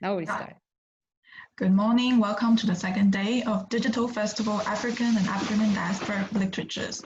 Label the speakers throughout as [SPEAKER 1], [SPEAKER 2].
[SPEAKER 1] Now we start.
[SPEAKER 2] Good morning. Welcome to the second day of Digital Festival African and African-Diasporic Literatures.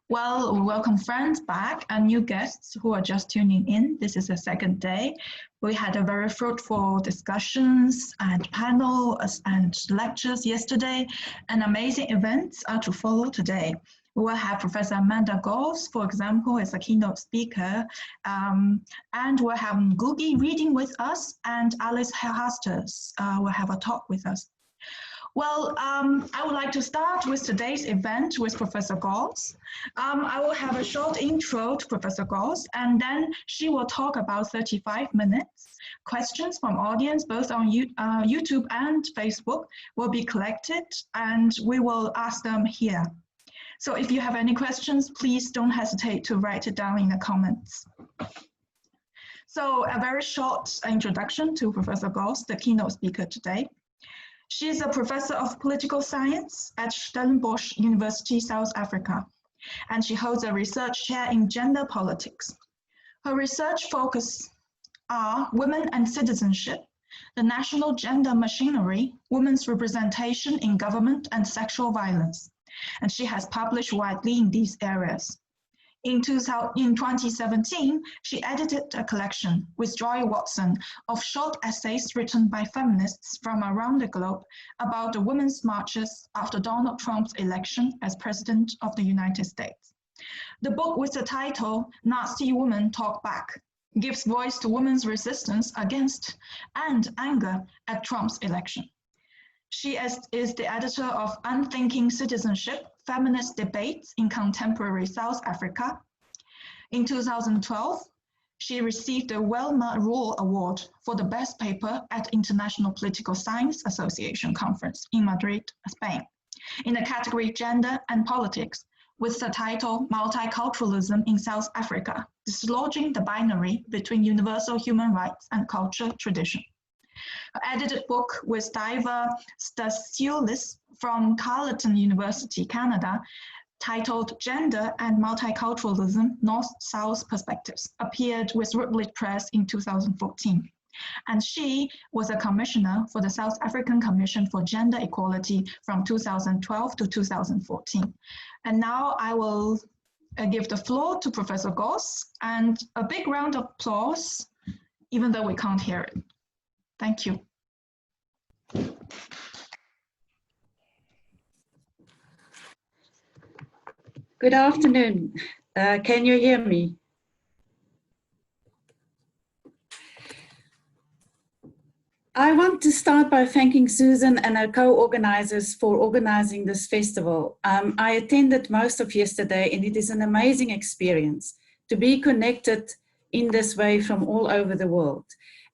[SPEAKER 2] Well, we welcome friends back and new guests who are just tuning in. This is the second day. We had a very fruitful discussions and panels and lectures yesterday, and amazing events are to follow today. We will have Professor Amanda Gouws, for example, as a keynote speaker, and we'll have Gugi reading with us, and Alice Hasters will have a talk with us. Well, I would like to start with today's event with Professor Gouws. I will have a short intro to Professor Gouws, and then she will talk about 35 minutes. Questions from audience, both on YouTube and Facebook, will be collected, and we will ask them here. So if you have any questions, please don't hesitate to write it down in the comments. So a very short introduction to Professor Gouws, the keynote speaker today. She is a professor of political science at Stellenbosch University, South Africa, and she holds a research chair in gender politics. Her research focus are women and citizenship, the national gender machinery, women's representation in government, and sexual violence. And she has published widely in these areas. In 2017, she edited a collection with Joy Watson of short essays written by feminists from around the globe about the women's marches after Donald Trump's election as President of the United States. The book with the title, Nazi Women Talk Back, gives voice to women's resistance against and anger at Trump's election. She is the editor of Unthinking Citizenship, Feminist Debates in Contemporary South Africa. In 2012, she received the Wilma Rule Award for the best paper at International Political Science Association Conference in Madrid, Spain, in the category Gender and Politics, with the title Multiculturalism in South Africa, Dislodging the Binary Between Universal Human Rights and Culture Tradition. Her edited book with Daiva Stasiulis from Carleton University, Canada, titled Gender and Multiculturalism, North-South Perspectives, appeared with Routledge Press in 2014. And she was a commissioner for the South African Commission for Gender Equality from 2012 to 2014. And now I will give the floor to Professor Gouws, and a big round of applause, even though we can't hear it. Thank you.
[SPEAKER 3] Good afternoon. Can you hear me? I want to start by thanking Susan and her co-organizers for organizing this festival. I attended most of yesterday, and it is an amazing experience to be connected in this way from all over the world.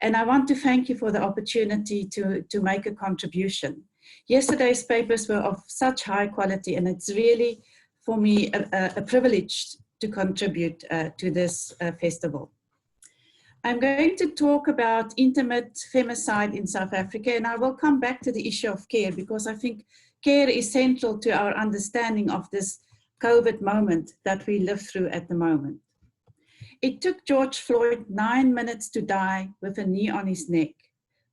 [SPEAKER 3] And I want to thank you for the opportunity to make a contribution. Yesterday's papers were of such high quality, and it's really, for me, a privilege to contribute to this festival. I'm going to talk about intimate femicide in South Africa, and I will come back to the issue of care, because I think care is central to our understanding of this COVID moment that we live through at the moment. It took George Floyd 9 minutes to die with a knee on his neck.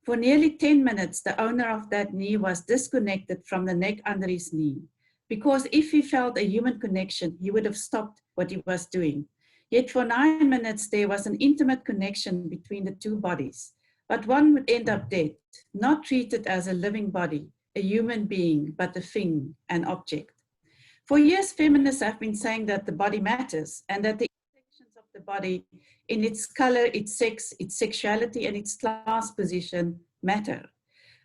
[SPEAKER 3] For nearly 10 minutes, the owner of that knee was disconnected from the neck under his knee, because if he felt a human connection, he would have stopped what he was doing. Yet for 9 minutes, there was an intimate connection between the two bodies, but one would end up dead, not treated as a living body, a human being, but a thing, an object. For years, feminists have been saying that the body matters, and that the of the body in its color, its sex, its sexuality, and its class position matter.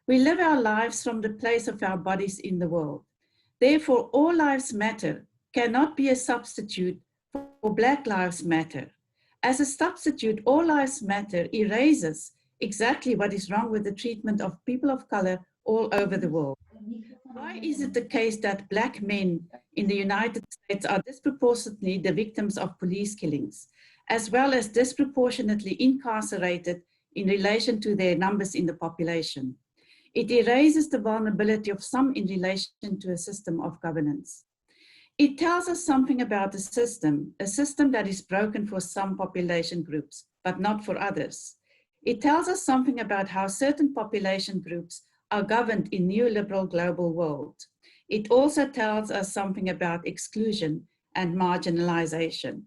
[SPEAKER 3] We live our lives from the place of our bodies in the world. Therefore, all lives matter cannot be a substitute for Black Lives Matter. As a substitute, all lives matter erases exactly what is wrong with the treatment of people of color all over the world. Why is it the case that Black men in the United States are disproportionately the victims of police killings, as well as disproportionately incarcerated in relation to their numbers in the population? It erases the vulnerability of some in relation to a system of governance. It tells us something about a system that is broken for some population groups, but not for others. It tells us something about how certain population groups are governed in new liberal global world. It also tells us something about exclusion and marginalization.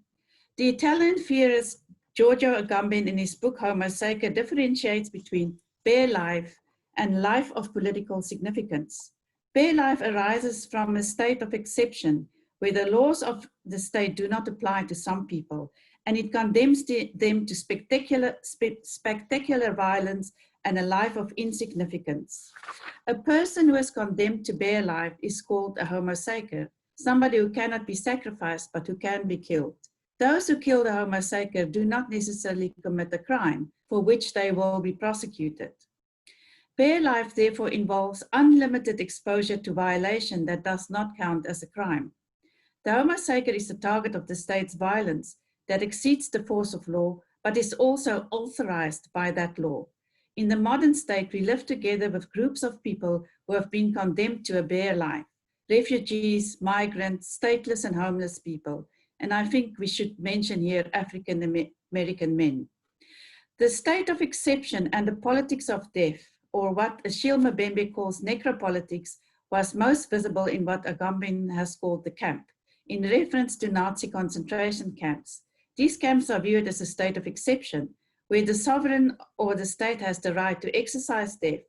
[SPEAKER 3] The Italian theorist Giorgio Agamben in his book Homo Sacer differentiates between bare life and life of political significance. Bare life arises from a state of exception where the laws of the state do not apply to some people, and it condemns them to spectacular violence and a life of insignificance. A person who is condemned to bare life is called a homo sacer, somebody who cannot be sacrificed but who can be killed. Those who kill the homo sacer do not necessarily commit a crime for which they will be prosecuted. Bare life therefore involves unlimited exposure to violation that does not count as a crime. The homo sacer is the target of the state's violence that exceeds the force of law, but is also authorized by that law. In the modern state, we live together with groups of people who have been condemned to a bare life: refugees, migrants, stateless and homeless people. And I think we should mention here African American men. The state of exception and the politics of death, or what Achille Mbembe calls necropolitics, was most visible in what Agamben has called the camp, in reference to Nazi concentration camps. These camps are viewed as a state of exception, where the sovereign or the state has the right to exercise death,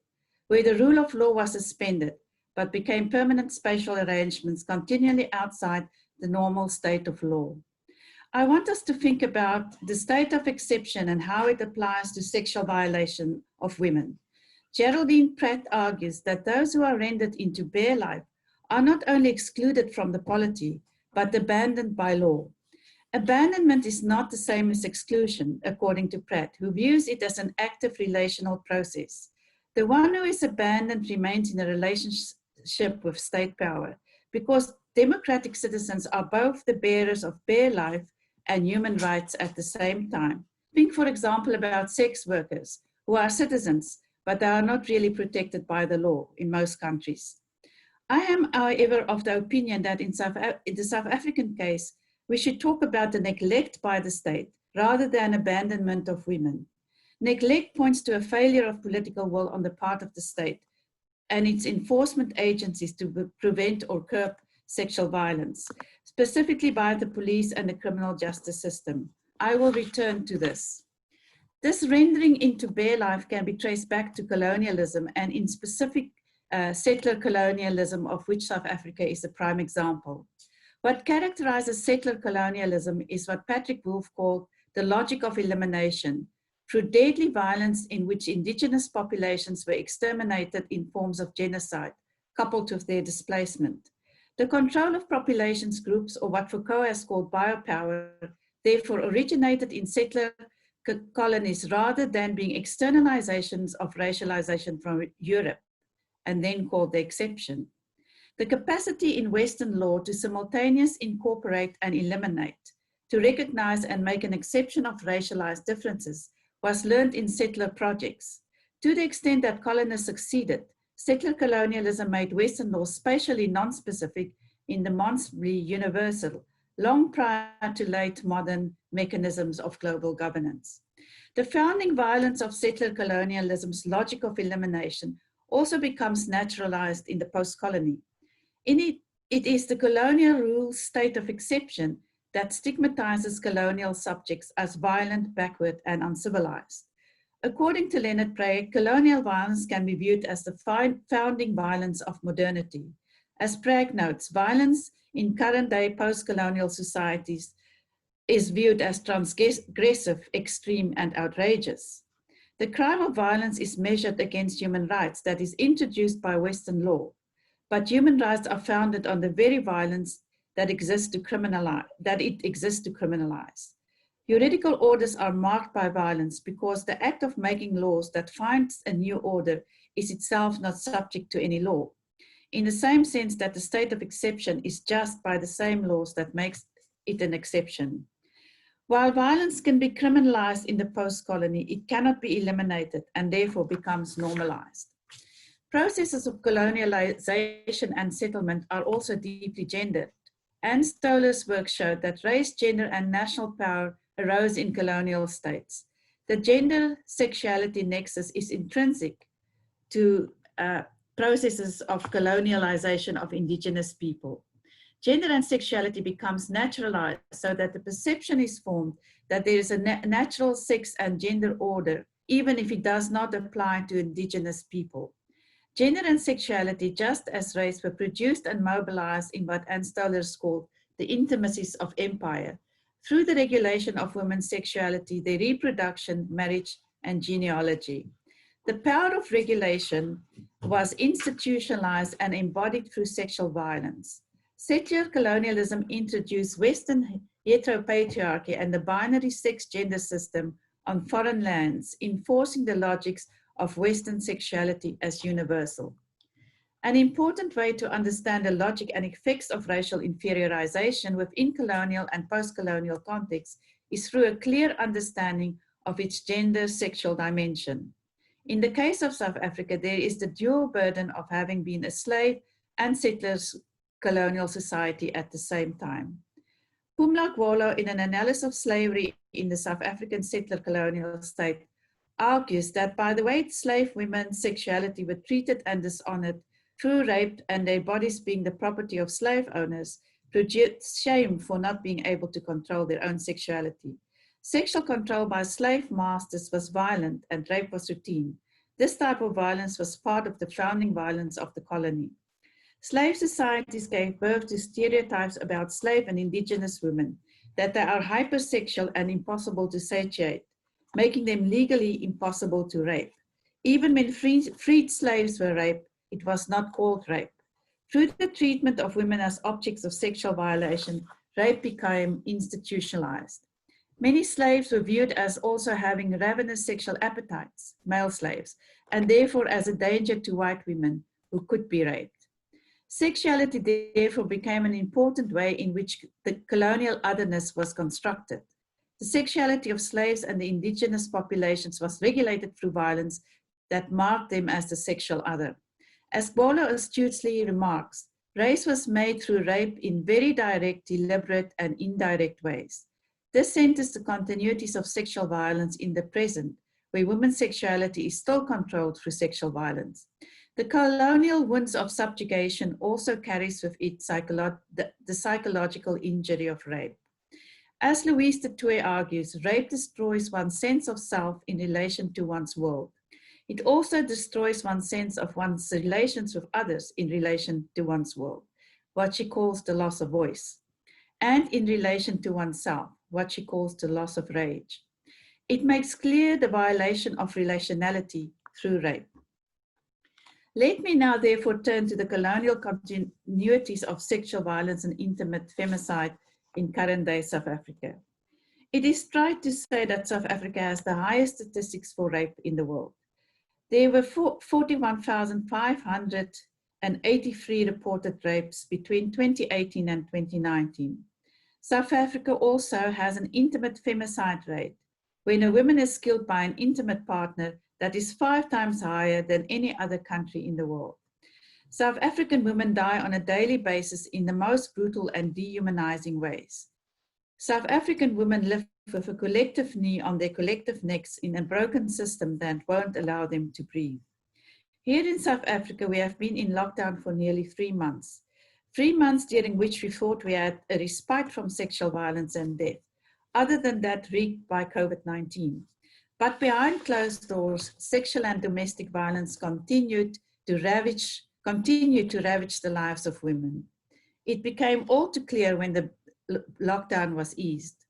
[SPEAKER 3] where the rule of law was suspended, but became permanent spatial arrangements continually outside the normal state of law. I want us to think about the state of exception and how it applies to sexual violation of women. Geraldine Pratt argues that those who are rendered into bare life are not only excluded from the polity, but abandoned by law. Abandonment is not the same as exclusion, according to Pratt, who views it as an active relational process. The one who is abandoned remains in a relationship with state power, because democratic citizens are both the bearers of bare life and human rights at the same time. Think, for example, about sex workers who are citizens, but they are not really protected by the law in most countries. I am, however, of the opinion that in the South African case, we should talk about the neglect by the state rather than abandonment of women. Neglect points to a failure of political will on the part of the state and its enforcement agencies to prevent or curb sexual violence, specifically by the police and the criminal justice system. I will return to this. This rendering into bare life can be traced back to colonialism, and in specific settler colonialism, of which South Africa is a prime example. What characterizes settler colonialism is what Patrick Wolf called the logic of elimination, through deadly violence in which indigenous populations were exterminated in forms of genocide, coupled with their displacement. The control of populations groups, or what Foucault has called biopower, therefore originated in settler colonies rather than being externalizations of racialization from Europe, and then called the exception. The capacity in Western law to simultaneously incorporate and eliminate, to recognize and make an exception of racialized differences, was learned in settler projects. To the extent that colonists succeeded, settler colonialism made Western law spatially non-specific in demonstrably universal, long prior to late modern mechanisms of global governance. The founding violence of settler colonialism's logic of elimination also becomes naturalized in the post-colony. In it, it is the colonial rule state of exception that stigmatizes colonial subjects as violent, backward, and uncivilized. According to Leonard Prague, colonial violence can be viewed as the founding violence of modernity. As Prague notes, violence in current-day post-colonial societies is viewed as transgressive, extreme, and outrageous. The crime of violence is measured against human rights that is introduced by Western law, but human rights are founded on the very violence that exists to criminalize. Juridical orders are marked by violence because the act of making laws that finds a new order is itself not subject to any law, in the same sense that the state of exception is just by the same laws that makes it an exception. While violence can be criminalized in the post-colony, it cannot be eliminated and therefore becomes normalized. Processes of colonialization and settlement are also deeply gendered. Anne Stoller's work showed that race, gender, and national power arose in colonial states. The gender-sexuality nexus is intrinsic to processes of colonialization of indigenous people. Gender and sexuality becomes naturalized so that the perception is formed that there is a natural sex and gender order, even if it does not apply to indigenous people. Gender and sexuality, just as race, were produced and mobilized in what Anne Stollers called the intimacies of empire, through the regulation of women's sexuality, their reproduction, marriage, and genealogy. The power of regulation was institutionalized and embodied through sexual violence. Settler colonialism introduced Western heteropatriarchy and the binary sex-gender system on foreign lands, enforcing the logics of Western sexuality as universal. An important way to understand the logic and effects of racial inferiorization within colonial and post-colonial contexts is through a clear understanding of its gender-sexual dimension. In the case of South Africa, there is the dual burden of having been a slave and settlers' colonial society at the same time. Pumla Gwolo, in an analysis of slavery in the South African settler colonial state, argues that by the way slave women's sexuality were treated and dishonored through rape and their bodies being the property of slave owners, produced shame for not being able to control their own sexuality. Sexual control by slave masters was violent and rape was routine. This type of violence was part of the founding violence of the colony. Slave societies gave birth to stereotypes about slave and indigenous women, that they are hypersexual and impossible to satiate, making them legally impossible to rape. Even when freed slaves were raped, it was not called rape. Through the treatment of women as objects of sexual violation, rape became institutionalized. Many slaves were viewed as also having ravenous sexual appetites, male slaves, and therefore as a danger to white women who could be raped. Sexuality therefore became an important way in which the colonial otherness was constructed. The sexuality of slaves and the indigenous populations was regulated through violence that marked them as the sexual other. As Gwolo astutely remarks, race was made through rape in very direct, deliberate, and indirect ways. This centers the continuities of sexual violence in the present, where women's sexuality is still controlled through sexual violence. The colonial wounds of subjugation also carries with it the psychological injury of rape. As Louise de Tooy argues, rape destroys one's sense of self in relation to one's world. It also destroys one's sense of one's relations with others in relation to one's world, what she calls the loss of voice, and in relation to oneself, what she calls the loss of rage. It makes clear the violation of relationality through rape. Let me now therefore turn to the colonial continuities of sexual violence and intimate femicide in current day South Africa. It is right to say that South Africa has the highest statistics for rape in the world. There were 41,583 reported rapes between 2018 and 2019. South Africa also has an intimate femicide rate, when a woman is killed by an intimate partner that is 5 times higher than any other country in the world. South African women die on a daily basis in the most brutal and dehumanizing ways. South African women live with a collective knee on their collective necks in a broken system that won't allow them to breathe. Here in South Africa, we have been in lockdown for nearly 3 months. 3 months during which we thought we had a respite from sexual violence and death, other than that wreaked by COVID-19. But behind closed doors, sexual and domestic violence continued to ravage the lives of women. It became all too clear when the lockdown was eased.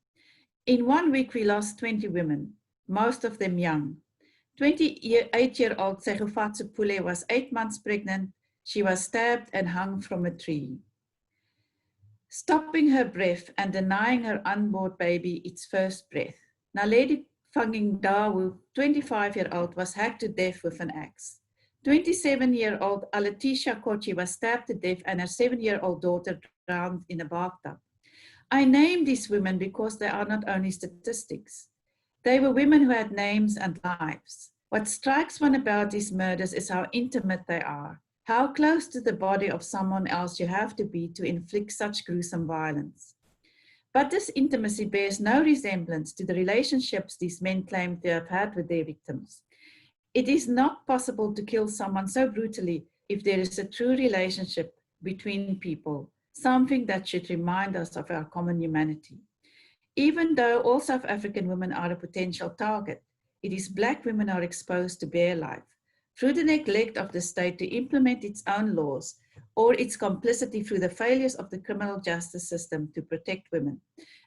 [SPEAKER 3] In 1 week, we lost 20 women, most of them young. 28-year-old Segofatse Pule was 8 months pregnant. She was stabbed and hung from a tree, stopping her breath and denying her unborn baby its first breath. Naledi Fangindawu, 25-year-old, was hacked to death with an axe. 27-year-old Alatisha Kochi was stabbed to death and her 7-year-old daughter drowned in a bathtub. I name these women because they are not only statistics. They were women who had names and lives. What strikes one about these murders is how intimate they are, how close to the body of someone else you have to be to inflict such gruesome violence. But this intimacy bears no resemblance to the relationships these men claim to have had with their victims. It is not possible to kill someone so brutally if there is a true relationship between people, something that should remind us of our common humanity. Even though all South African women are a potential target, it is Black women are exposed to bare life through the neglect of the state to implement its own laws or its complicity through the failures of the criminal justice system to protect women.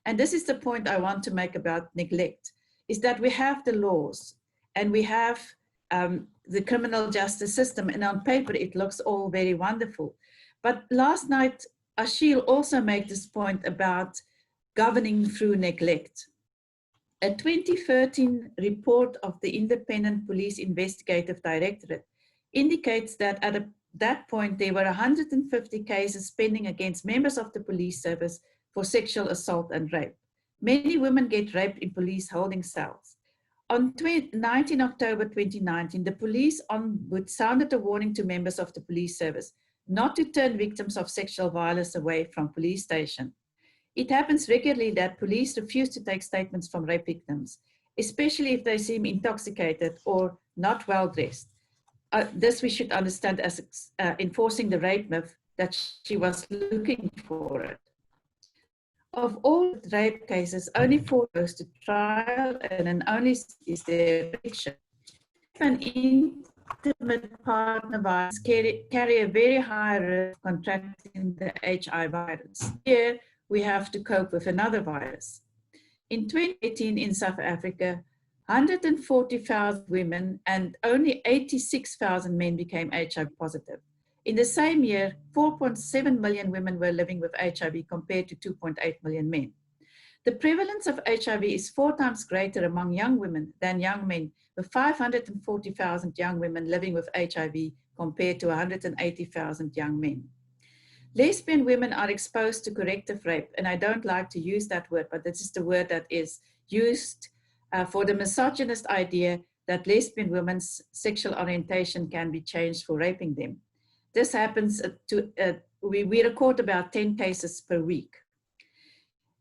[SPEAKER 3] And this is the point I want to make about neglect, is that we have the laws and we have the criminal justice system, and on paper it looks all very wonderful. But last night, Ashil also made this point about governing through neglect. A 2013 report of the Independent Police Investigative Directorate indicates that at that point there were 150 cases pending against members of the police service for sexual assault and rape. Many women get raped in police holding cells. On 19 October 2019, the police ombudsman sounded a warning to members of the police service not to turn victims of sexual violence away from police station. It happens regularly that police refuse to take statements from rape victims, especially if they seem intoxicated or not well dressed. This we should understand as enforcing the rape myth that she was looking for it. Of all rape cases, only 4 goes to trial, and then only is there eviction. An intimate partner violence carry a very high risk of contracting the HIV virus. Here, we have to cope with another virus. In 2018 in South Africa, 140,000 women and only 86,000 men became HIV positive. In the same year, 4.7 million women were living with HIV compared to 2.8 million men. The prevalence of HIV is 4 times greater among young women than young men, with 540,000 young women living with HIV compared to 180,000 young men. Lesbian women are exposed to corrective rape, and I don't like to use that word, but this is the word that is used for the misogynist idea that lesbian women's sexual orientation can be changed for raping them. This happens we record about 10 cases per week.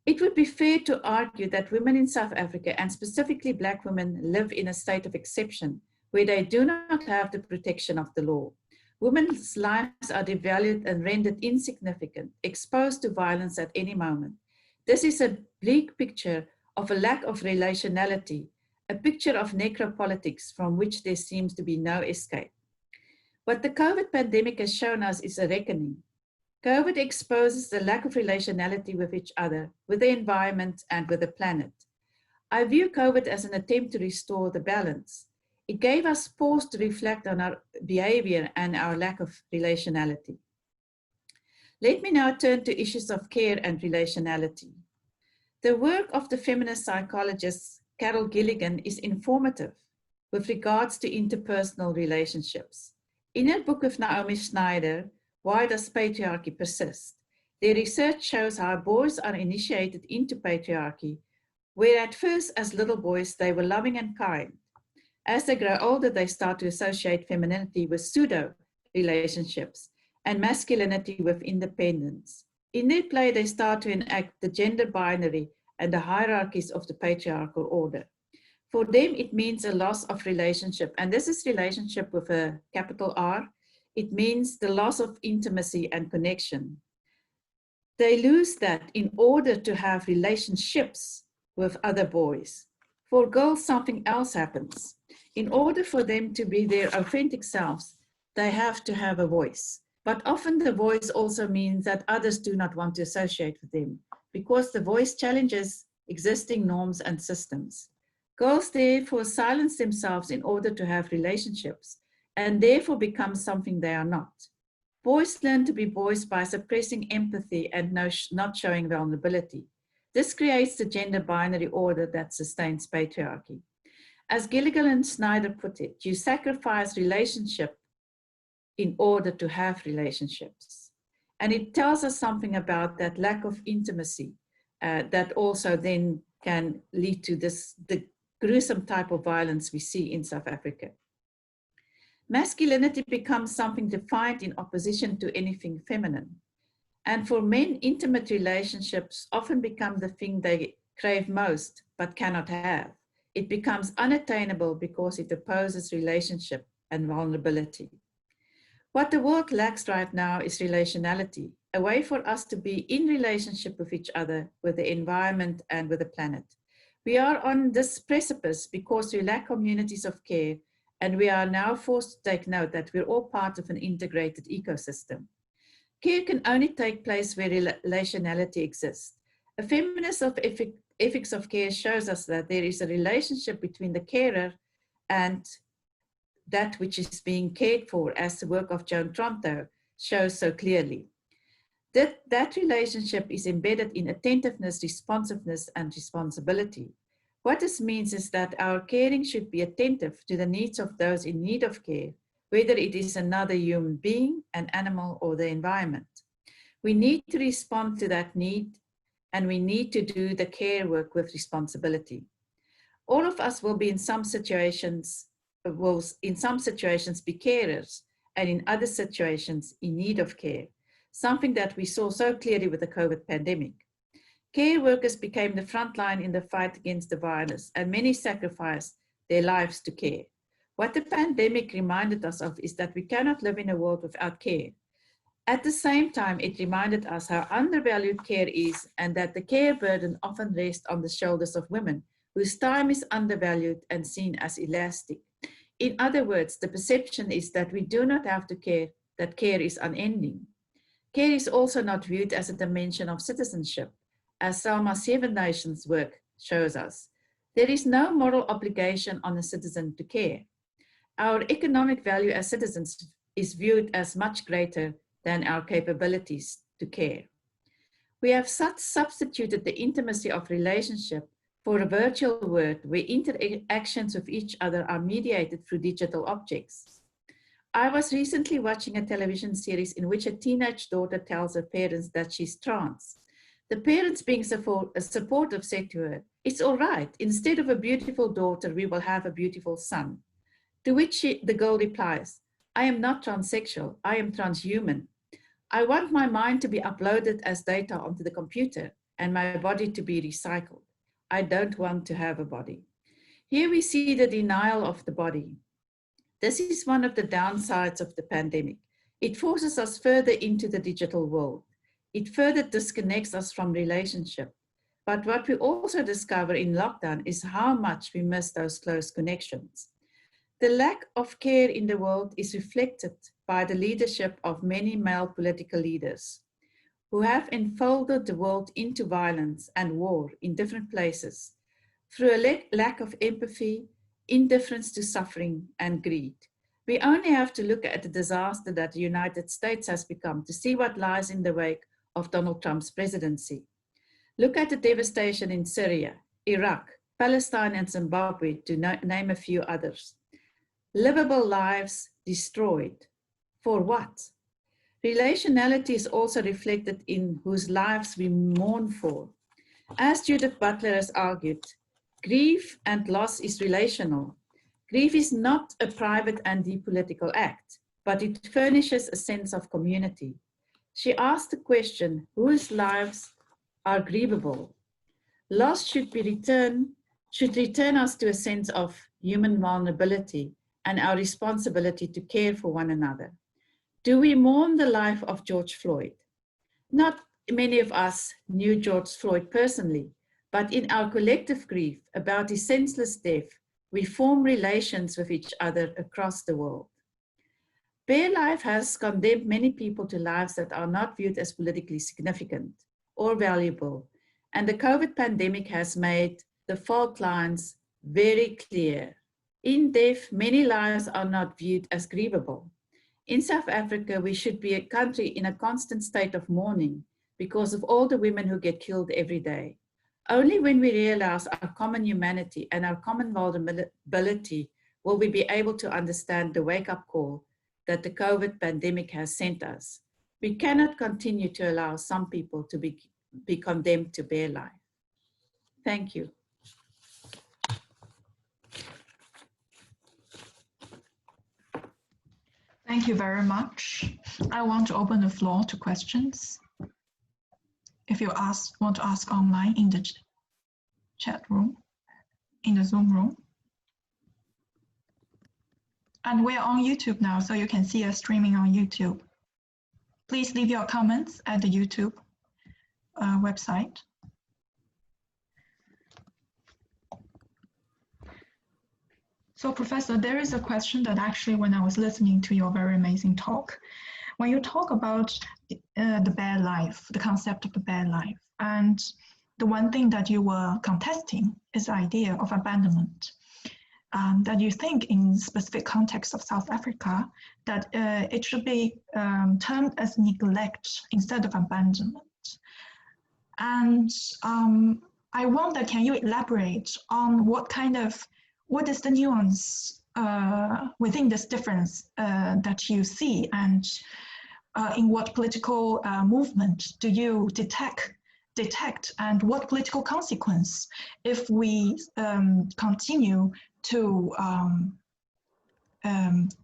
[SPEAKER 3] It would be fair to argue that women in South Africa, and specifically Black women, live in a state of exception where they do not have the protection of the law. Women's lives are devalued and rendered insignificant, exposed to violence at any moment. This is a bleak picture of a lack of relationality, a picture of necropolitics from which there seems to be no escape. What the COVID pandemic has shown us is a reckoning. COVID exposes the lack of relationality with each other, with the environment, and with the planet. I view COVID as an attempt to restore the balance. It gave us pause to reflect on our behavior and our lack of relationality. Let me now turn to issues of care and relationality. The work of the feminist psychologist Carol Gilligan is informative with regards to interpersonal relationships. In her book with Naomi Schneider, Why Does Patriarchy Persist?, their research shows how boys are initiated into patriarchy, where at first as little boys they were loving and kind. As they grow older, they start to associate femininity with pseudo-relationships and masculinity with independence. In their play, they start to enact the gender binary and the hierarchies of the patriarchal order. For them, it means a loss of relationship, and this is relationship with a capital R. It means the loss of intimacy and connection. They lose that in order to have relationships with other boys. For girls, something else happens. In order for them to be their authentic selves, they have to have a voice. But often the voice also means that others do not want to associate with them, because the voice challenges existing norms and systems. Girls therefore silence themselves in order to have relationships, and therefore become something they are not. Boys learn to be boys by suppressing empathy and not showing vulnerability. This creates the gender binary order that sustains patriarchy. As Gilligan and Schneider put it, you sacrifice relationship in order to have relationships. And it tells us something about that lack of intimacy that also then can lead to the gruesome type of violence we see in South Africa. Masculinity becomes something defined in opposition to anything feminine. And for men, intimate relationships often become the thing they crave most but cannot have. It becomes unattainable because it opposes relationship and vulnerability. What the world lacks right now is relationality, a way for us to be in relationship with each other, with the environment, and with the planet. We are on this precipice because we lack communities of care, and we are now forced to take note that we're all part of an integrated ecosystem. Care can only take place where relationality exists. A feminist of ethics of care shows us that there is a relationship between the carer and that which is being cared for, as the work of Joan Tronto shows so clearly. That relationship is embedded in attentiveness, responsiveness, and responsibility. What this means is that our caring should be attentive to the needs of those in need of care, whether it is another human being, an animal, or the environment. We need to respond to that need, and we need to do the care work with responsibility. All of us will be in some situations be carers, and in other situations in need of care, something that we saw so clearly with the COVID pandemic. Care workers became the front line in the fight against the virus, and many sacrificed their lives to care. What the pandemic reminded us of is that we cannot live in a world without care. At the same time, it reminded us how undervalued care is, and that the care burden often rests on the shoulders of women, whose time is undervalued and seen as elastic. In other words, the perception is that we do not have to care, that care is unending. Care is also not viewed as a dimension of citizenship, as Salma's Seven Nations work shows us. There is no moral obligation on a citizen to care. Our economic value as citizens is viewed as much greater than our capabilities to care. We have substituted the intimacy of relationship for a virtual world where interactions with each other are mediated through digital objects. I was recently watching a television series in which a teenage daughter tells her parents that she's trans. The parents, being supportive, said to her, "It's all right. Instead of a beautiful daughter, we will have a beautiful son." To which the girl replies, "I am not transsexual, I am transhuman. I want my mind to be uploaded as data onto the computer and my body to be recycled. I don't want to have a body." Here we see the denial of the body. This is one of the downsides of the pandemic. It forces us further into the digital world. It further disconnects us from relationship. But what we also discover in lockdown is how much we miss those close connections. The lack of care in the world is reflected by the leadership of many male political leaders who have enfolded the world into violence and war in different places through a lack of empathy, indifference to suffering, and greed. We only have to look at the disaster that the United States has become to see what lies in the wake of Donald Trump's presidency. Look at the devastation in Syria, Iraq, Palestine, and Zimbabwe, to name a few others. Livable lives destroyed. For what? Relationality is also reflected in whose lives we mourn for. As Judith Butler has argued, grief and loss is relational. Grief is not a private and depolitical act, but it furnishes a sense of community. She asked the question, whose lives are grievable? Loss should return us to a sense of human vulnerability and our responsibility to care for one another. Do we mourn the life of George Floyd? Not many of us knew George Floyd personally, but in our collective grief about his senseless death, we form relations with each other across the world. Bare Life has condemned many people to lives that are not viewed as politically significant or valuable, and the COVID pandemic has made the fault lines very clear. In death, many lives are not viewed as grievable. In South Africa, we should be a country in a constant state of mourning because of all the women who get killed every day. Only when we realize our common humanity and our common vulnerability will we be able to understand the wake-up call that the COVID pandemic has sent us. We cannot continue to allow some people to be condemned to bare life. Thank you.
[SPEAKER 2] Thank you very much. I want to open the floor to questions. if you want to ask online in the chat room, in the Zoom room. And we're on YouTube now, so you can see us streaming on YouTube. Please leave your comments at the YouTube website. So Professor, there is a question that actually when I was listening to your very amazing talk, when you talk about the bare life, the concept of the bare life, and the one thing that you were contesting is the idea of abandonment, that you think in specific context of South Africa, that it should be termed as neglect instead of abandonment. And I wonder, can you elaborate on what is the nuance within this difference that you see, and in what political movement do you detect, and what political consequence if we continue to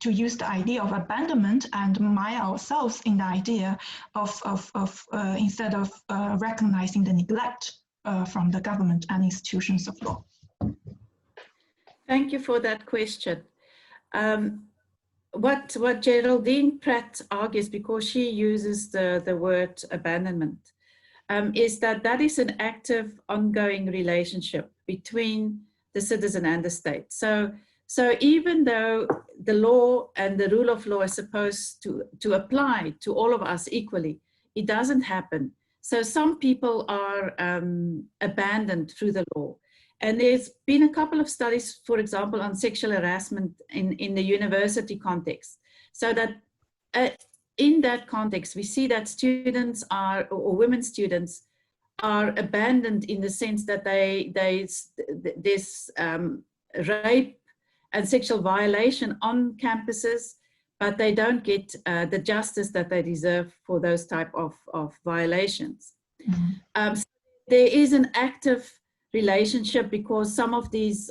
[SPEAKER 2] use the idea of abandonment and mire ourselves in the idea of instead of recognizing the neglect from the government and institutions of law?
[SPEAKER 3] Thank you for that question. What Geraldine Pratt argues, because she uses the word abandonment, is that is an active, ongoing relationship between the citizen and the state. So even though the law and the rule of law is supposed to apply to all of us equally, it doesn't happen. So some people are abandoned through the law. And there's been a couple of studies, for example, on sexual harassment in the university context. So that in that context, we see that students or women students are abandoned in the sense that there's rape and sexual violation on campuses, but they don't get the justice that they deserve for those type of violations. Mm-hmm. So there is an active relationship, because some of these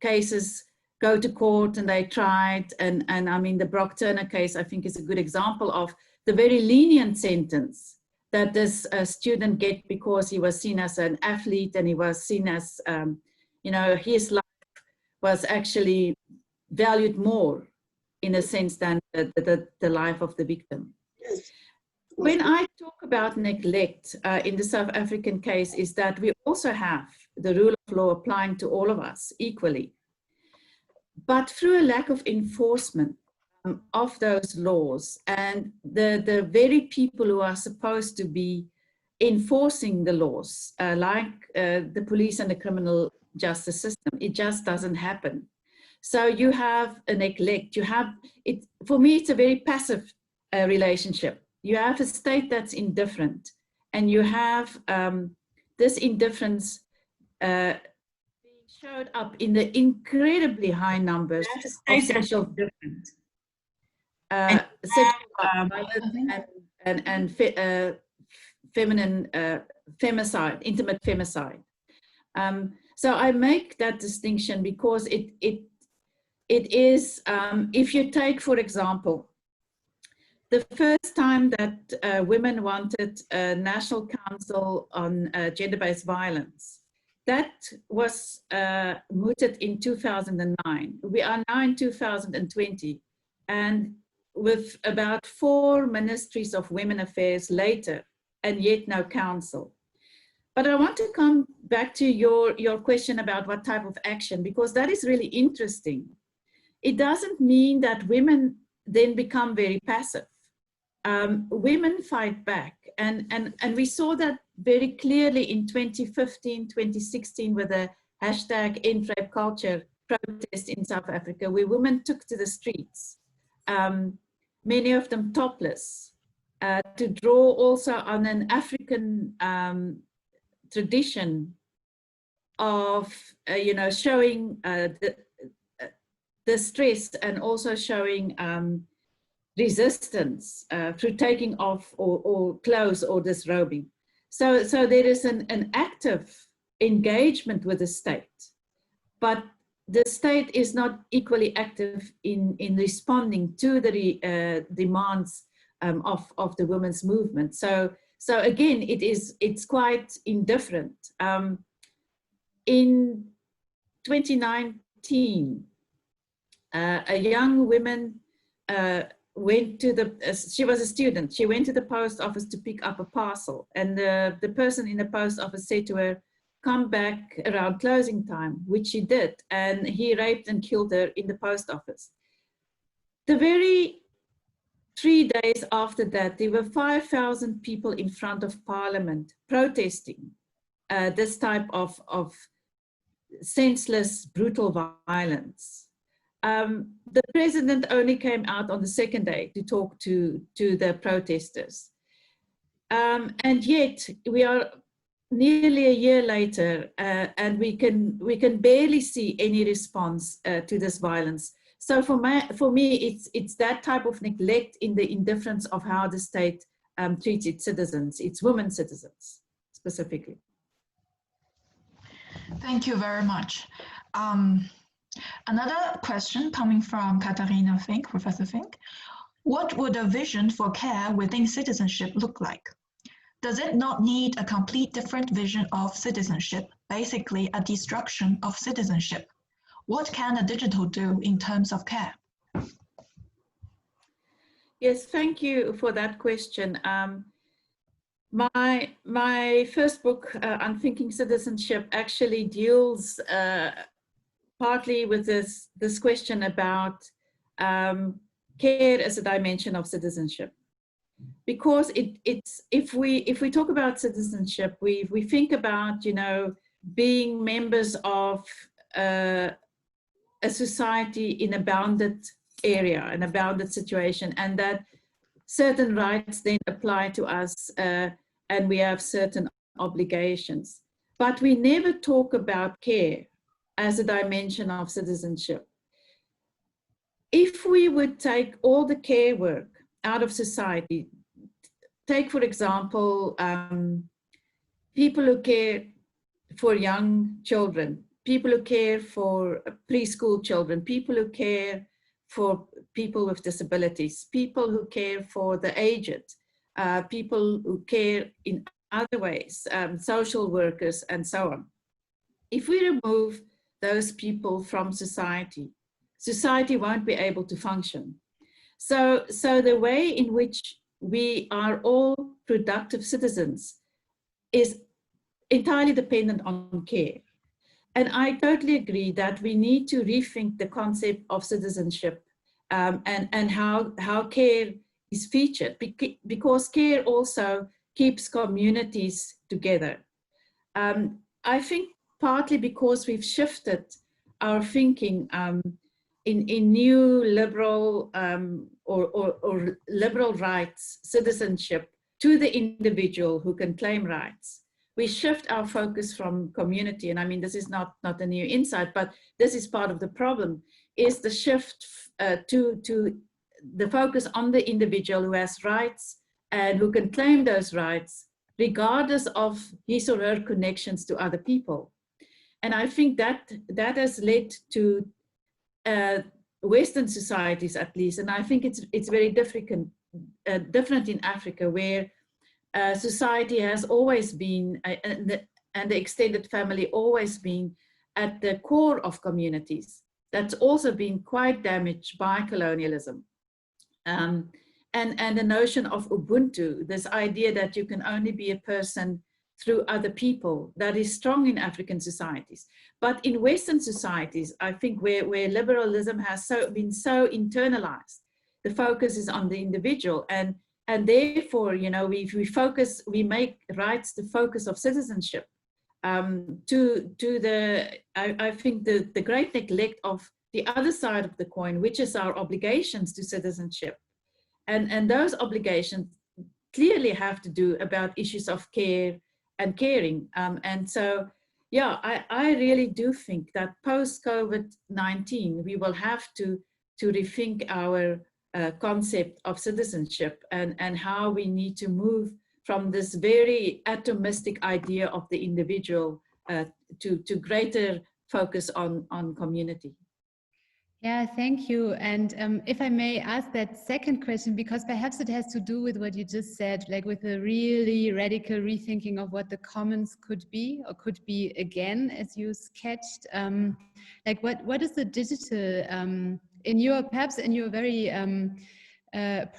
[SPEAKER 3] cases go to court and they tried, and I mean the Brock Turner case I think is a good example of the very lenient sentence that this student get, because he was seen as an athlete and he was seen as you know, his life was actually valued more in a sense than the life of the victim. Yes. When I talk about neglect in the South African case, is that we also have the rule of law applying to all of us equally. But through a lack of enforcement of those laws, and the very people who are supposed to be enforcing the laws, like the police and the criminal justice system, it just doesn't happen. So you have a neglect. You have it. For me, it's a very passive relationship. You have a state that's indifferent, and you have this indifference being showed up in the incredibly high numbers of sexual difference, sexual violence and feminine femicide, intimate femicide. So I make that distinction because it is, if you take, for example, the first time that women wanted a National Council on Gender-Based Violence, that was mooted in 2009. We are now in 2020, and with about 4 ministries of women affairs later, and yet no council. But I want to come back to your question about what type of action, because that is really interesting. It doesn't mean that women then become very passive. Women fight back, and we saw that very clearly in 2015, 2016 with the hashtag End Rape Culture protest in South Africa, where women took to the streets, many of them topless, to draw also on an African tradition of, you know, showing the stress, and also showing resistance through taking off or clothes or disrobing. So there is an active engagement with the state, but the state is not equally active in responding to the demands of the women's movement. So So again, it's quite indifferent. In 2019, a young woman went to she was a student. She went to the post office to pick up a parcel, and the person in the post office said to her, "Come back around closing time," which she did, and he raped and killed her in the post office. The very 3 days after that, there were 5,000 people in front of Parliament protesting this type of senseless, brutal violence. The president only came out on the second day to talk to the protesters. And yet we are nearly a year later, and we can barely see any response to this violence. So for me, it's that type of neglect in the indifference of how the state treats its citizens, its women citizens specifically.
[SPEAKER 2] Thank you very much. Another question coming from Katharina Fink, Professor Fink. What would a vision for care within citizenship look like? Does it not need a complete different vision of citizenship, basically a destruction of citizenship? What can a digital do in terms of care?
[SPEAKER 3] Yes, thank you for that question. My first book, Unthinking Citizenship, actually deals partly with this question about care as a dimension of citizenship. Because if we talk about citizenship, we think about, you know, being members of a society in a bounded area, an a bounded situation, and that certain rights then apply to us, and we have certain obligations. But we never talk about care as a dimension of citizenship. If we would take all the care work out of society, take, for example, people who care for young children, people who care for preschool children, people who care for people with disabilities, people who care for the aged, people who care in other ways, social workers, and so on. If we remove those people from society, society won't be able to function. So the way in which we are all productive citizens is entirely dependent on care. And I totally agree that we need to rethink the concept of citizenship and how care is featured, because care also keeps communities together. I think partly because we've shifted our thinking in new liberal or liberal rights citizenship to the individual who can claim rights. We shift our focus from community, and I mean, this is not a new insight, but this is part of the problem, is the shift to the focus on the individual who has rights and who can claim those rights regardless of his or her connections to other people. And I think that has led to Western societies, at least, and I think it's very different in Africa, where society has always been, and the extended family always been at the core of communities. That's also been quite damaged by colonialism. And the notion of Ubuntu, this idea that you can only be a person through other people, that is strong in African societies. But in Western societies, I think where liberalism has been so internalized, the focus is on the individual, and therefore, you know, we make rights the focus of citizenship. I think the great neglect of the other side of the coin, which is our obligations to citizenship, and those obligations clearly have to do about issues of care and caring. And so, yeah, I really do think that post-COVID-19, we will have to rethink our concept of citizenship and how we need to move from this very atomistic idea of the individual to greater focus on community.
[SPEAKER 1] Yeah, thank you. And if I may ask that second question, because perhaps it has to do with what you just said, like with a really radical rethinking of what the commons could be or could be again, as you sketched. Like what is the digital, in your, perhaps in your very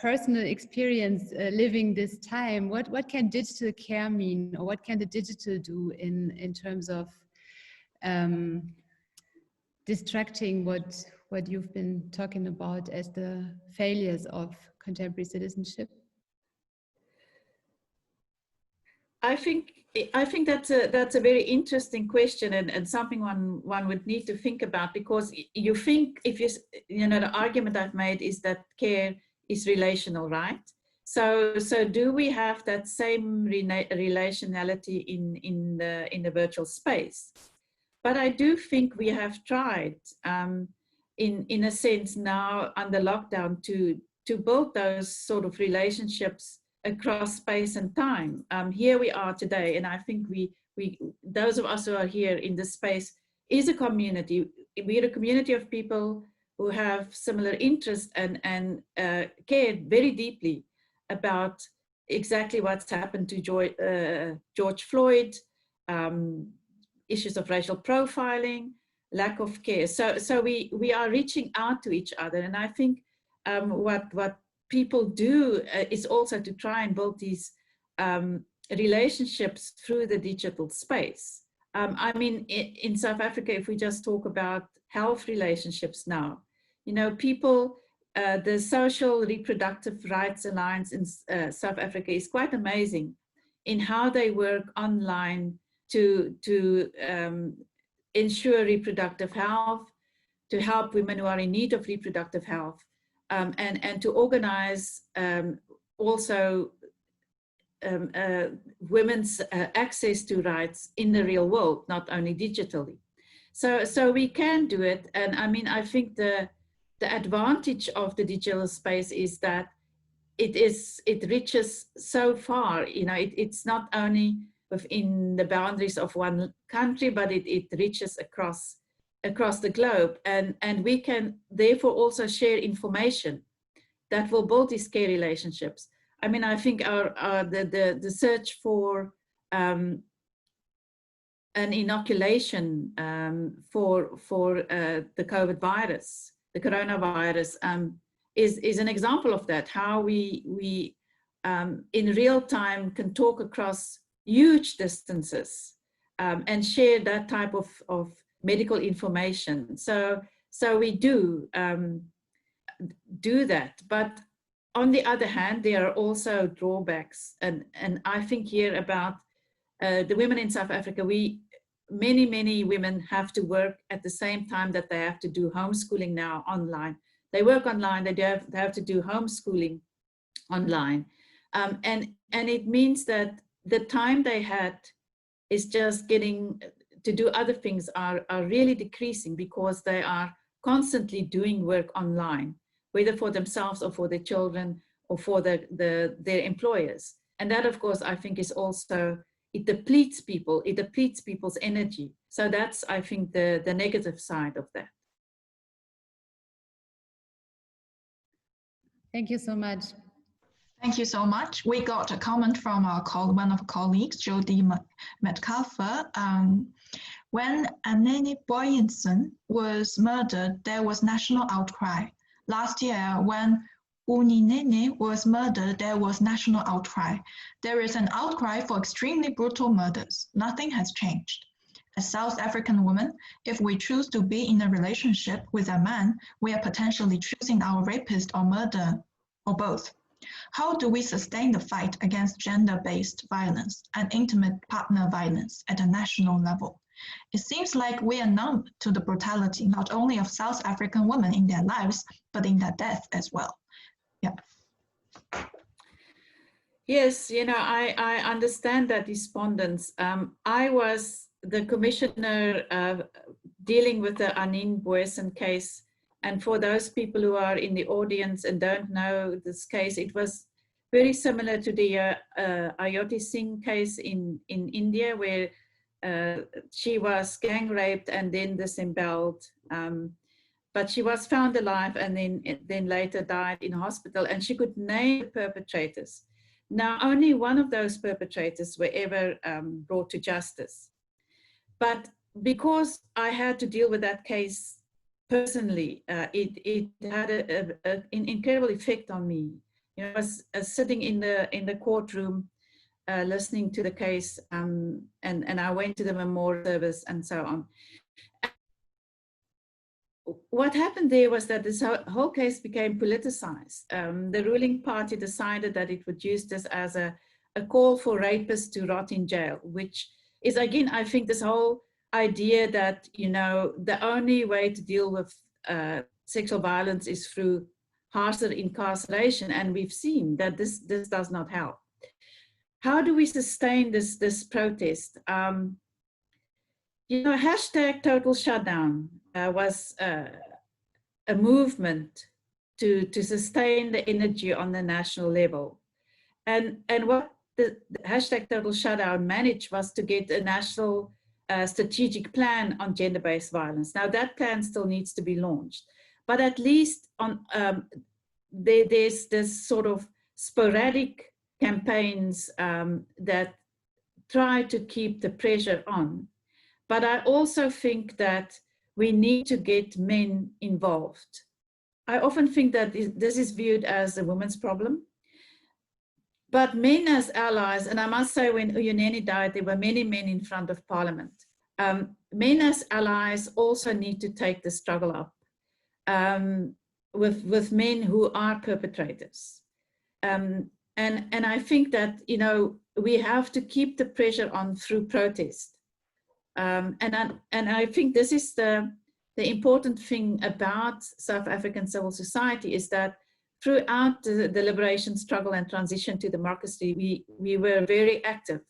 [SPEAKER 1] personal experience living this time, what can digital care mean, or what can the digital do in terms of distracting what you've been talking about as the failures of contemporary citizenship?
[SPEAKER 3] I think that's a very interesting question, and something one would need to think about, because you think, if you know, the argument I've made is that care is relational, right? So do we have that same relationality in the virtual space? But I do think we have tried, in a sense now under lockdown, to build those sort of relationships across space and time. Here we are today, and I think we those of us who are here in this space is a community. We're a community of people who have similar interests and care very deeply about exactly what's happened to George Floyd, issues of racial profiling, lack of care. So we are reaching out to each other, and I think what people do is also to try and build these relationships through the digital space. I mean, in South Africa, if we just talk about health relationships now, you know, people, the Social Reproductive Rights Alliance in South Africa is quite amazing in how they work online to ensure reproductive health, to help women who are in need of reproductive health, and to organize also women's access to rights in the real world, not only digitally. So we can do it. And I mean, I think the advantage of the digital space is that it reaches so far. You know, it's not only within the boundaries of one country, but it reaches across the globe, and we can therefore also share information that will build these care relationships. I mean, I think the search for an inoculation for the COVID virus, the coronavirus, is an example of that. How we in real time can talk across huge distances and share that type of medical information. So we do that. But on the other hand, there are also drawbacks. And I think here about the women in South Africa, many women have to work at the same time that they have to do homeschooling now online. They work online, they have to do homeschooling online. And it means that the time they had is just getting to do other things are really decreasing, because they are constantly doing work online, whether for themselves or for their children or for their employers. And that, of course, I think is also, it depletes people, it depletes people's energy. So that's, I think, the negative side of that.
[SPEAKER 1] Thank you so much.
[SPEAKER 2] Thank you so much. We got a comment from one of our colleagues, Jody Metcalfer. When Anene Boyenson was murdered, there was national outcry. Last year, when Uninene was murdered, there was national outcry. There is an outcry for extremely brutal murders. Nothing has changed. As South African women, if we choose to be in a relationship with a man, we are potentially choosing our rapist or murderer, or both. How do we sustain the fight against gender-based violence and intimate partner violence at a national level? It seems like we are numb to the brutality not only of South African women in their lives, but in their death as well. Yeah.
[SPEAKER 3] Yes, you know, I understand that despondence. I was the commissioner dealing with the Anene Boyenson case. And for those people who are in the audience and don't know this case, it was very similar to the Ayoti Singh case in India, where she was gang raped and then disemboweled. but she was found alive and then later died in hospital, and she could name the perpetrators. Now, only one of those perpetrators were ever brought to justice. But because I had to deal with that case personally, it had an incredible effect on me. You know, I was sitting in the courtroom, listening to the case, and I went to the memorial service and so on. What happened there was that this whole case became politicized. The ruling party decided that it would use this as a call for rapists to rot in jail, which is, again, I think this whole idea that, you know, the only way to deal with sexual violence is through harsher incarceration, and we've seen that this does not help. How do we sustain this protest? You know, hashtag total shutdown was a movement to sustain the energy on the national level. And what the hashtag total shutdown managed was to get a national strategic plan on gender-based violence. Now that plan still needs to be launched, but at least on there's this sort of sporadic campaigns that try to keep the pressure on. But I also think that we need to get men involved. I often think that this is viewed as a women's problem. But men as allies, and I must say when Uyuneni died, there were many men in front of Parliament. Men as allies also need to take the struggle up with men who are perpetrators. And I think that, you know, we have to keep the pressure on through protest. And I think this is the important thing about South African civil society, is that throughout the liberation struggle and transition to democracy, we were very active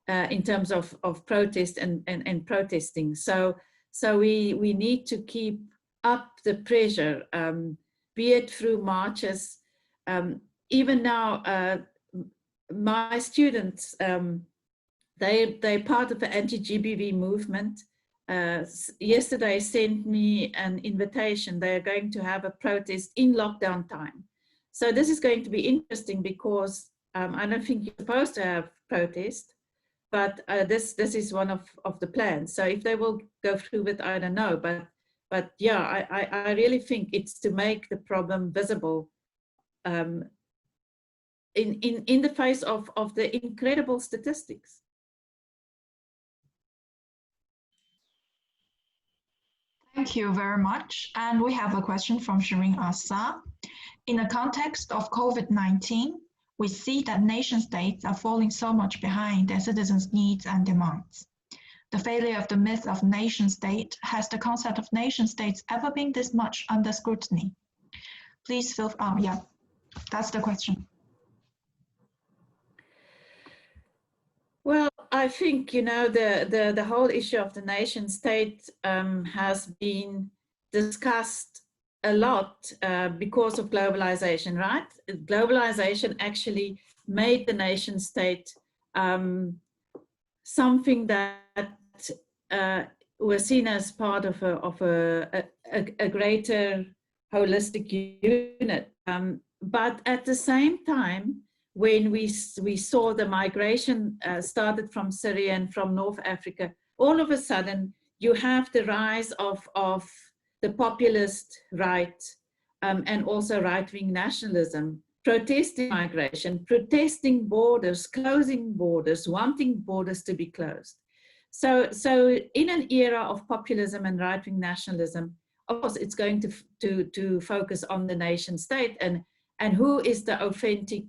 [SPEAKER 3] in terms of protest and protesting. So we need to keep up the pressure, be it through marches. Even now, my students, they're part of the anti-GBV movement. Yesterday sent me an invitation. They're going to have a protest in lockdown time. So this is going to be interesting because I don't think you're supposed to have protest, but this is one of the plans. So if they will go through with, I don't know, but yeah, I really think it's to make the problem visible in the face of the incredible statistics.
[SPEAKER 2] Thank you very much. And we have a question from Shireen Asa. In the context of COVID-19, we see that nation states are falling so much behind their citizens' needs and demands. The failure of the myth of nation state, has the concept of nation states ever been this much under scrutiny? Please feel, yeah, that's the question.
[SPEAKER 3] Well, I think, you know, the whole issue of the nation state has been discussed a lot because of globalization, right? Globalization actually made the nation state something that was seen as part of a greater holistic unit. But at the same time, when we saw the migration started from Syria and from North Africa, all of a sudden you have the rise of the populist right and also right-wing nationalism, protesting migration, protesting borders, closing borders, wanting borders to be closed. So in an era of populism and right-wing nationalism, of course, it's going to focus on the nation state and who is the authentic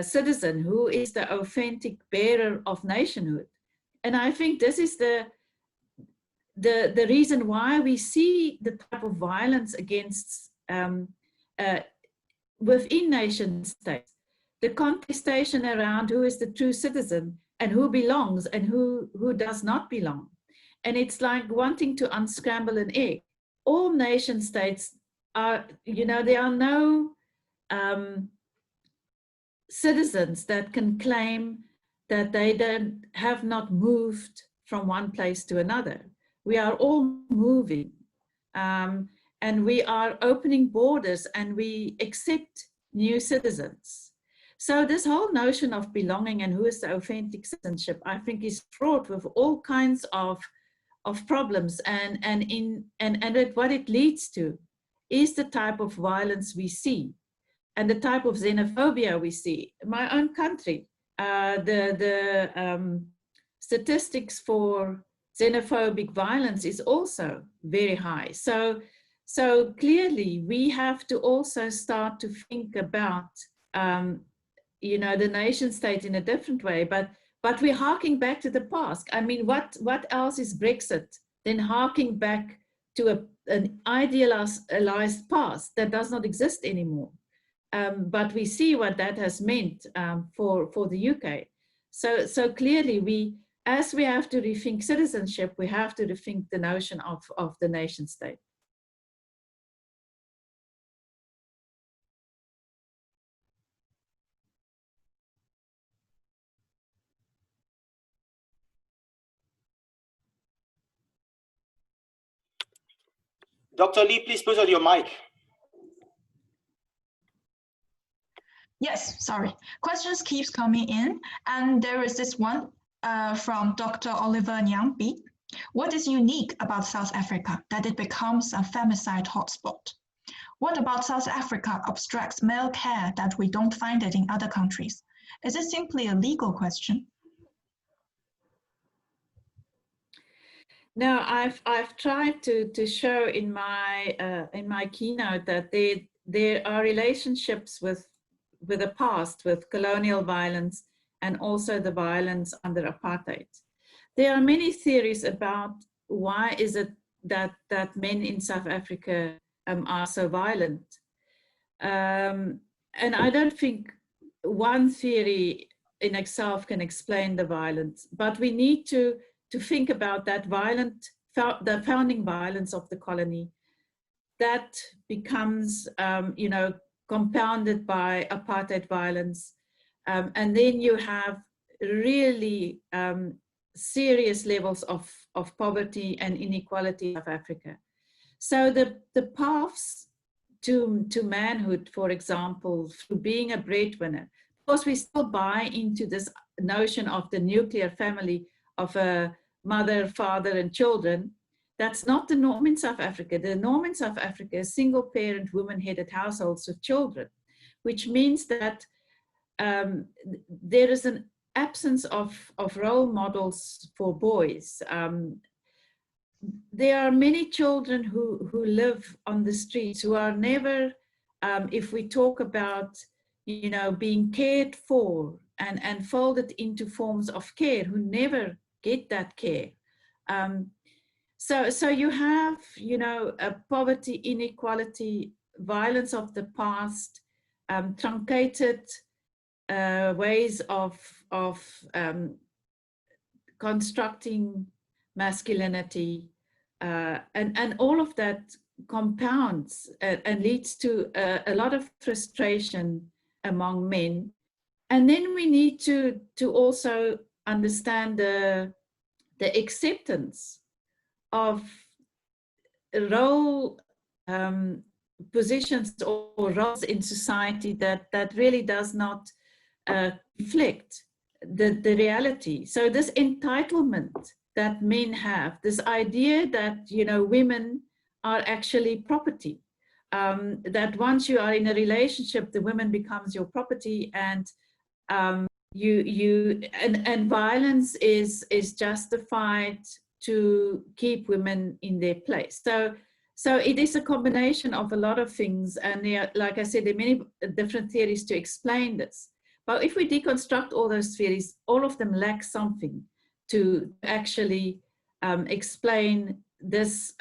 [SPEAKER 3] citizen, who is the authentic bearer of nationhood. And I think this is the reason why we see the type of violence against within nation states, the contestation around who is the true citizen and who belongs and who does not belong. And it's like wanting to unscramble an egg. All nation states are, you know, there are no citizens that can claim that they have not moved from one place to another. We are all moving. and we are opening borders and we accept new citizens. So this whole notion of belonging and who is the authentic citizenship, I think, is fraught with all kinds of problems, and what it leads to is the type of violence we see and the type of xenophobia we see. In my own country, the statistics for xenophobic violence is also very high. So clearly we have to also start to think about you know, the nation state in a different way, but we're harking back to the past. I mean, what else is Brexit than harking back to an idealized past that does not exist anymore? But we see what that has meant for the UK. So clearly, as we have to rethink citizenship, we have to rethink the notion of the nation state.
[SPEAKER 4] Dr. Li, please put on your mic.
[SPEAKER 2] Yes, sorry. Questions keeps coming in, and there is this one from Dr. Oliver Nyambi. What is unique about South Africa that it becomes a femicide hotspot? What about South Africa abstracts male care that we don't find it in other countries? Is it simply a legal question?
[SPEAKER 3] No, I've tried to show in my keynote that there are relationships with the past, with colonial violence and also the violence under apartheid. There are many theories about why is it that men in South Africa are so violent. And I don't think one theory in itself can explain the violence, but we need to think about that the founding violence of the colony that becomes, you know, compounded by apartheid violence. And then you have really serious levels of poverty and inequality of Africa. So the paths to manhood, for example, through being a breadwinner, of course we still buy into this notion of the nuclear family of a mother, father, and children. That's not the norm in South Africa. The norm in South Africa is single-parent, woman-headed households with children, which means that there is an absence of role models for boys. There are many children who live on the streets, who are never, if we talk about, you know, being cared for and folded into forms of care, who never get that care. So you have, you know, a poverty, inequality, violence of the past, truncated ways of constructing masculinity, and all of that compounds and leads to a lot of frustration among men. And then we need to also understand the acceptance of role positions or roles in society that really does not reflect the reality. So this entitlement that men have, this idea that, you know, women are actually property, that once you are in a relationship, the woman becomes your property, and and violence is justified to keep women in their place. So it is a combination of a lot of things, and there, like I said, there are many different theories to explain this. But if we deconstruct all those theories, all of them lack something to actually explain this,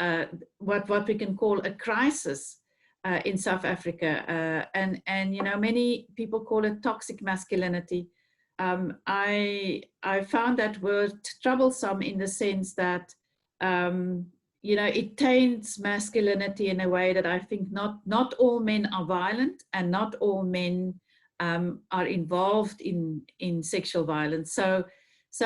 [SPEAKER 3] what we can call a crisis in South Africa. And you know, many people call it toxic masculinity. I found that word troublesome in the sense that, you know, it taints masculinity in a way that I think not all men are violent, and not all men are involved in sexual violence. So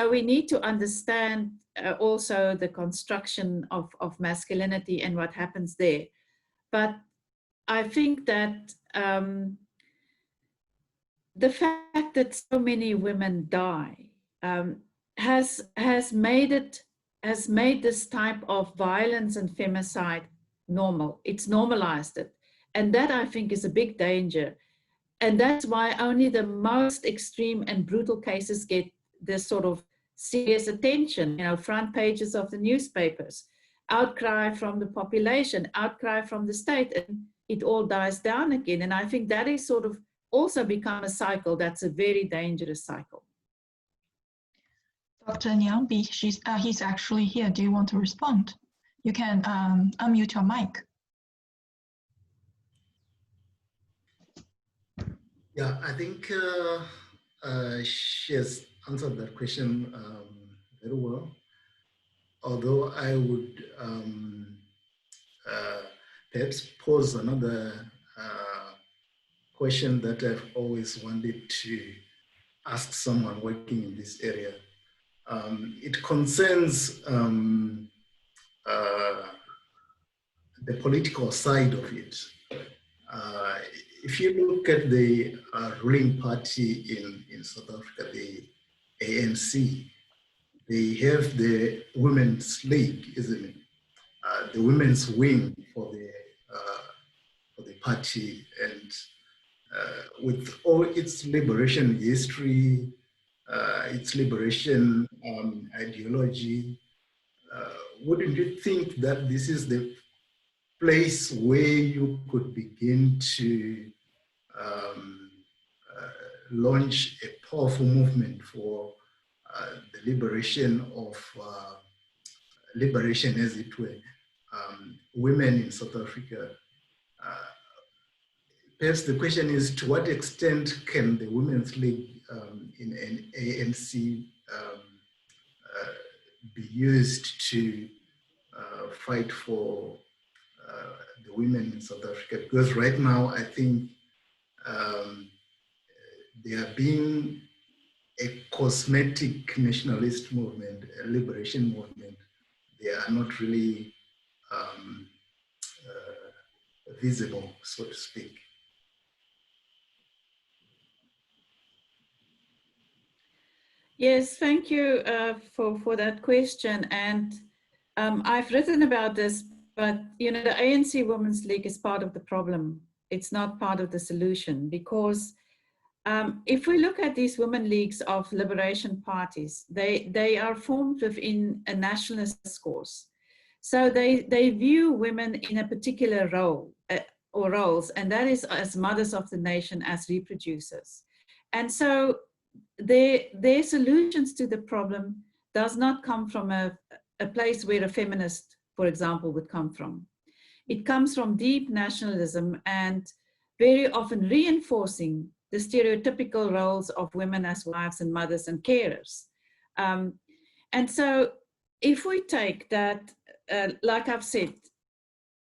[SPEAKER 3] we need to understand also the construction of masculinity and what happens there. but I think that the fact that so many women die has made this type of violence and femicide normal. It's normalized it. And that, I think, is a big danger. And that's why only the most extreme and brutal cases get this sort of serious attention, you know, front pages of the newspapers, outcry from the population, outcry from the state, and it all dies down again. And I think that is sort of also become a cycle that's a very dangerous cycle.
[SPEAKER 2] Dr. Nyambi, he's actually here. Do you want to respond? You can unmute your mic.
[SPEAKER 5] Yeah, I think she has answered that question very well. Although I would perhaps pose another question that I've always wanted to ask someone working in this area. It concerns the political side of it. If you look at the ruling party in South Africa, the ANC, they have the Women's League, isn't it? The women's wing for the party, and with all its liberation history, its liberation ideology, wouldn't you think that this is the place where you could begin to launch a powerful movement for the liberation of liberation, as it were, women in South Africa? Perhaps the question is, to what extent can the Women's League in an ANC be used to fight for the women in South Africa? Because right now, I think they are being a cosmetic nationalist movement, a liberation movement. They are not really visible, so to speak.
[SPEAKER 3] Yes, thank you for that question. And I've written about this, but you know, the ANC Women's League is part of the problem. It's not part of the solution, because if we look at these women leagues of liberation parties, they are formed within a nationalist discourse. So they view women in a particular role or roles, and that is as mothers of the nation, as reproducers. And so their solutions to the problem does not come from a place where a feminist, for example, would come from. It comes from deep nationalism and very often reinforcing the stereotypical roles of women as wives and mothers and carers. And so if we take that, like I've said,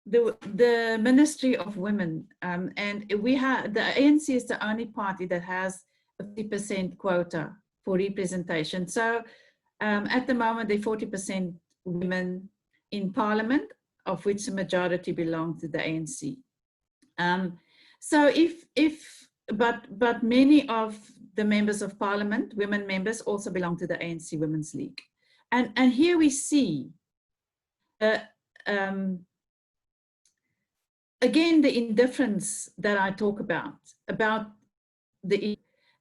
[SPEAKER 3] the Ministry of Women, and we have, the ANC is the only party that has a 50% quota for representation. So at the moment, there are 40% women in parliament, of which the majority belong to the ANC. So but many of the members of parliament, women members, also belong to the ANC Women's League. And here we see, again, the indifference that I talk about the,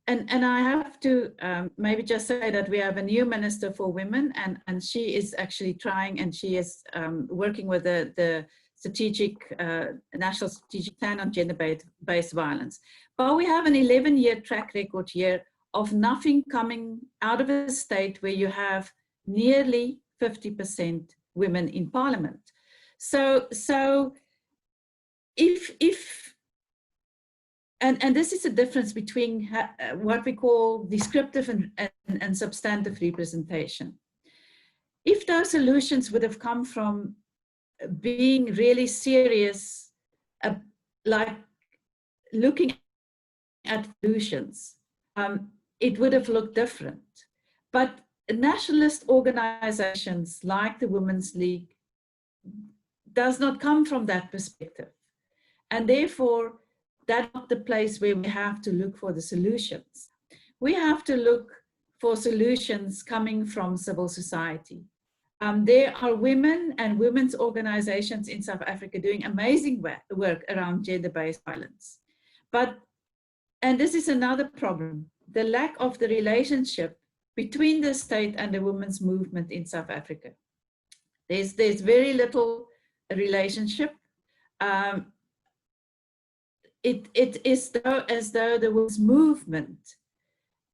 [SPEAKER 3] and I have to maybe just say that we have a new Minister for Women, and she is actually trying, and she is working with the strategic, National Strategic Plan on Gender-Based Violence. But we have an 11-year track record here of nothing coming out of a state where you have nearly 50% women in parliament. So and this is a difference between what we call descriptive and substantive representation. If those solutions would have come from being really serious, like looking at solutions, it would have looked different. But nationalist organizations like the Women's League does not come from that perspective. And therefore, that's not the place where we have to look for the solutions. We have to look for solutions coming from civil society. There are women and women's organizations in South Africa doing amazing work around gender-based violence. And this is another problem, the lack of the relationship between the state and the women's movement in South Africa. There's very little relationship. It is as though the women's movement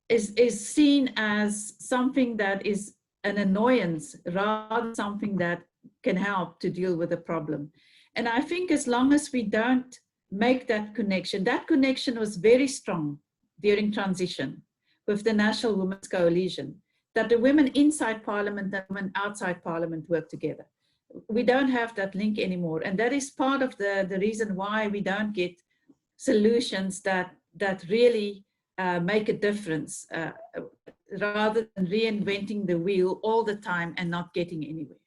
[SPEAKER 3] is seen as something that is an annoyance rather than something that can help to deal with the problem. And I think as long as we don't make that connection was very strong during transition with the National Women's Coalition, that the women inside Parliament and women outside Parliament work together. We don't have that link anymore. And that is part of the reason why we don't get solutions that really make a difference, rather than reinventing the wheel all the time and not getting anywhere.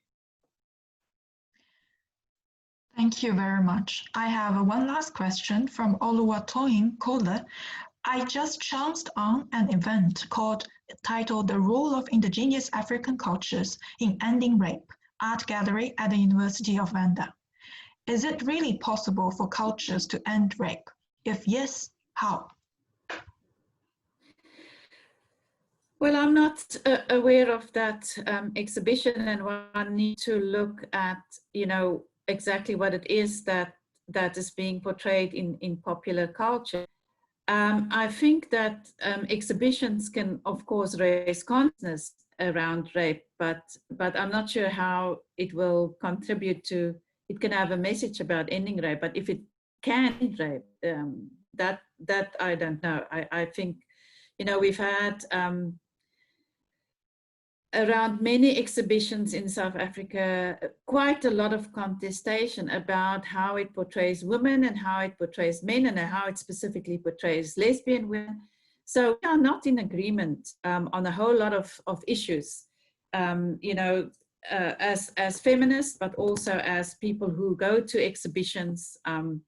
[SPEAKER 2] Thank you very much. I have one last question from Oluwatoyin Kole. I just chanced on an event titled The Role of Indigenous African Cultures in Ending Rape, Art Gallery at the University of Venda. Is it really possible for cultures to end rape? If yes, how?
[SPEAKER 3] Well, I'm not aware of that exhibition, and one needs to look at, exactly what it is that is being portrayed in popular culture. I think that exhibitions can, of course, raise consciousness around rape, but I'm not sure how it will contribute to. It can have a message about ending rape, but if it can end rape, that I don't know. I think, we've had around many exhibitions in South Africa, quite a lot of contestation about how it portrays women and how it portrays men and how it specifically portrays lesbian women. So we are not in agreement on a whole lot of issues, as feminists, but also as people who go to exhibitions and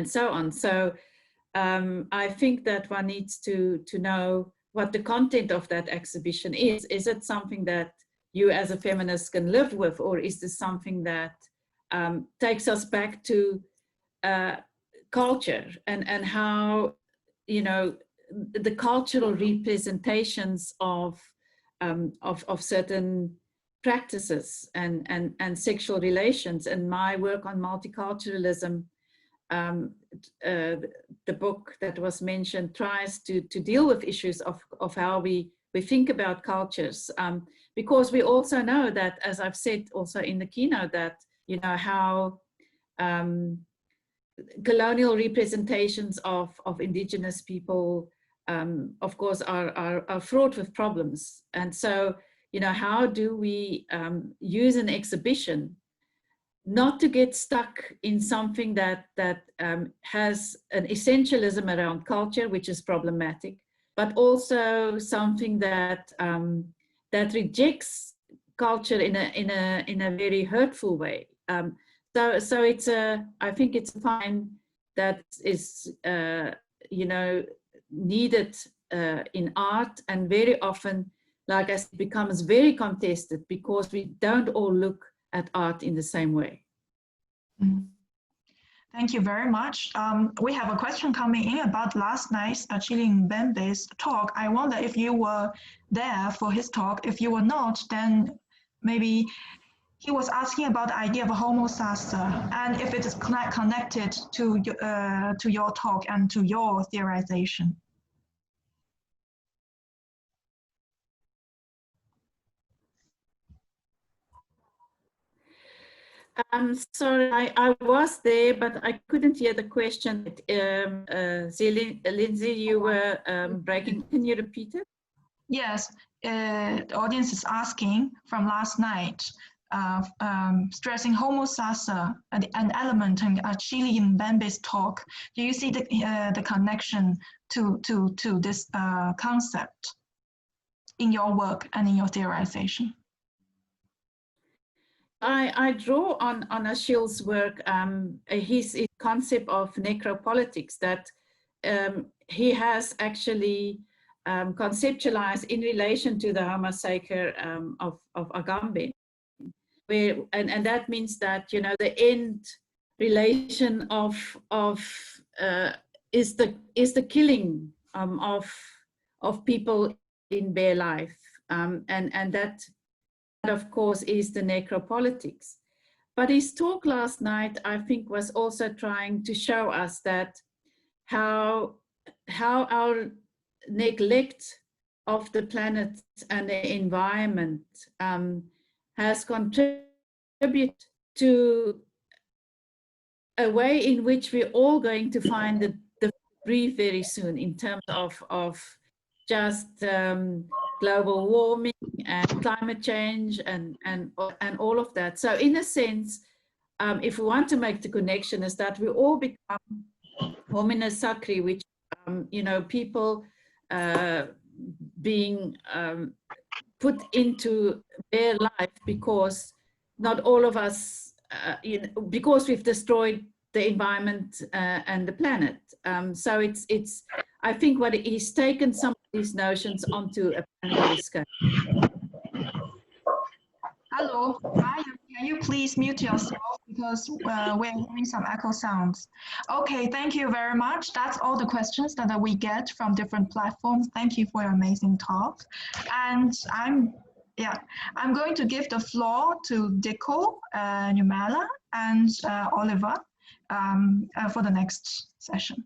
[SPEAKER 3] so on. So I think that one needs to know what the content of that exhibition is. Is it something that you as a feminist can live with, or is this something that takes us back to culture and how, the cultural representations of certain practices and sexual relations? And my work on multiculturalism, the book that was mentioned, tries to deal with issues of how we think about cultures, because we also know that, as I've said also in the keynote, that how colonial representations of indigenous people, of course, are fraught with problems. And so, how do we use an exhibition not to get stuck in something that has an essentialism around culture, which is problematic, but also something that rejects culture in a very hurtful way. So it's I think it's a time that is needed in art, and very often, like I said, becomes very contested because we don't all look at art in the same way.
[SPEAKER 2] Thank you very much. We have a question coming in about last night's Xin Mbembe's talk. I wonder if you were there for his talk. If you were not, then maybe he was asking about the idea of a homo sasa, and if it is connected to your talk and to your theorization.
[SPEAKER 3] I'm sorry, I was there, but I couldn't hear the question. Lindsay, you were breaking. Can you repeat it?
[SPEAKER 2] Yes, the audience is asking from last night, stressing homo sasa, an element in Xin Mbembe's talk. Do you see the connection to this concept in your work and in your theorization?
[SPEAKER 3] I draw on Achille's work. His concept of necropolitics that he has actually conceptualized in relation to the Homo sacer of Agamben, where and that means that, you know, the end relation of is the killing of people in bare life, and that of course is the necropolitics. But his talk last night, I think, was also trying to show us that how our neglect of the planet and the environment has contributed to a way in which we're all going to find the brief very soon, in terms of just global warming and climate change and all of that. So in a sense, if we want to make the connection, is that we all become homines sacri, which you know, people being put into their life because not all of us, you know, because we've destroyed the environment and the planet. So it's I think what he's taken some of these notions onto a planetary scale.
[SPEAKER 2] Hello, can you please mute yourself, because we're hearing some echo sounds. Okay, thank you very much. That's all the questions that we get from different platforms. Thank you for your amazing talk. And I'm going to give the floor to Diko, Numela, and Oliver for the next session.